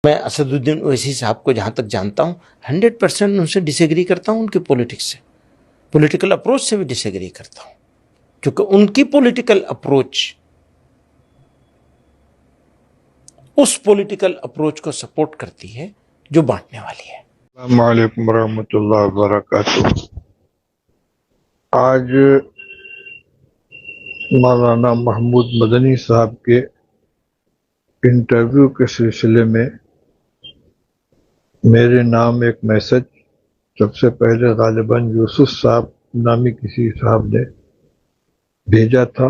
میں اسد الدین اویسی صاحب کو جہاں تک جانتا ہوں 100% ان سے ڈس ایگری کرتا ہوں، ان کی پولیٹکس سے، پولیٹیکل اپروچ سے بھی ڈس ایگری کرتا ہوں، کیونکہ ان کی پولیٹیکل اپروچ اس پولیٹیکل اپروچ کو سپورٹ کرتی ہے جو بانٹنے والی ہے۔ السلام علیکم ورحمۃ اللہ وبرکاتہ۔ آج مولانا محمود مدنی صاحب کے انٹرویو کے سلسلے میں میرے نام ایک میسج سب سے پہلے غالباً یوسف صاحب نامی کسی صاحب نے بھیجا تھا،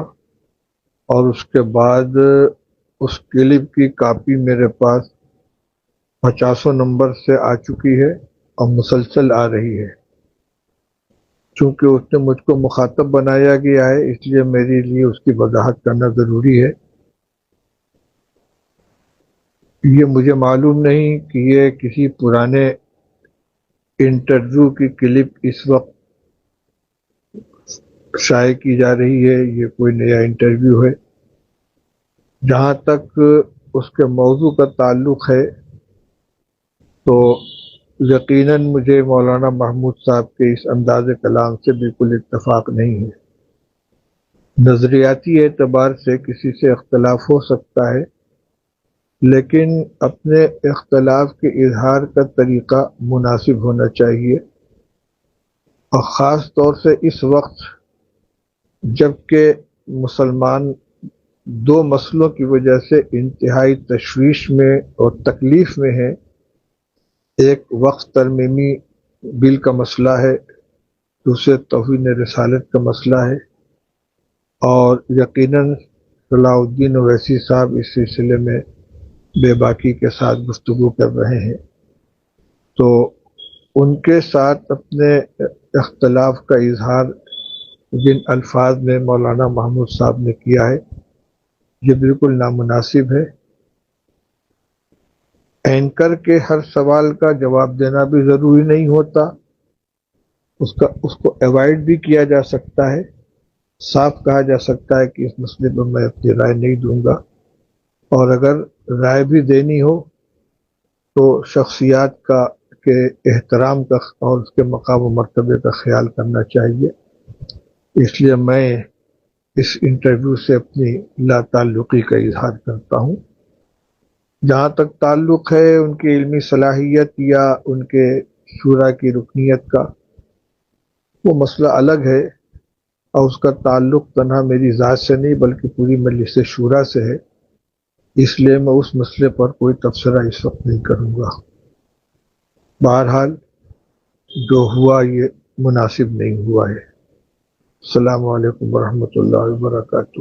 اور اس کے بعد اس کلپ کی کاپی میرے پاس 50 نمبر سے آ چکی ہے اور مسلسل آ رہی ہے۔ چونکہ اس نے مجھ کو مخاطب بنایا گیا ہے، اس لیے میرے لیے اس کی وضاحت کرنا ضروری ہے۔ یہ مجھے معلوم نہیں کہ یہ کسی پرانے انٹرویو کی کلپ اس وقت شائع کی جا رہی ہے، یہ کوئی نیا انٹرویو ہے۔ جہاں تک اس کے موضوع کا تعلق ہے تو یقیناً مجھے مولانا محمود صاحب کے اس انداز کلام سے بالکل اتفاق نہیں ہے۔ نظریاتی اعتبار سے کسی سے اختلاف ہو سکتا ہے، لیکن اپنے اختلاف کے اظہار کا طریقہ مناسب ہونا چاہیے، اور خاص طور سے اس وقت جب کہ مسلمان دو مسئلوں کی وجہ سے انتہائی تشویش میں اور تکلیف میں ہیں۔ ایک وقت ترمیمی بل کا مسئلہ ہے، دوسرے توہین رسالت کا مسئلہ ہے، اور یقیناً صلاح الدین اویسی صاحب اس سلسلے میں بے باکی کے ساتھ گفتگو کر رہے ہیں، تو ان کے ساتھ اپنے اختلاف کا اظہار جن الفاظ میں مولانا محمود صاحب نے کیا ہے یہ بالکل نامناسب ہے۔ اینکر کے ہر سوال کا جواب دینا بھی ضروری نہیں ہوتا، اس کو ایوائڈ بھی کیا جا سکتا ہے، صاف کہا جا سکتا ہے کہ اس مسئلے پر میں اپنی رائے نہیں دوں گا، اور اگر رائے بھی دینی ہو تو شخصیات کے احترام کا اور اس کے مقام و مرتبے کا خیال کرنا چاہیے۔ اس لیے میں اس انٹرویو سے اپنی لا تعلقی کا اظہار کرتا ہوں۔ جہاں تک تعلق ہے ان کی علمی صلاحیت یا ان کے شورا کی رکنیت کا، وہ مسئلہ الگ ہے، اور اس کا تعلق تنہا میری ذات سے نہیں بلکہ پوری مجلس شورا سے ہے، اس لیے میں اس مسئلے پر کوئی تبصرہ اس وقت نہیں کروں گا۔ بہرحال جو ہوا یہ مناسب نہیں ہوا ہے۔ السلام علیکم ورحمۃ اللہ وبرکاتہ۔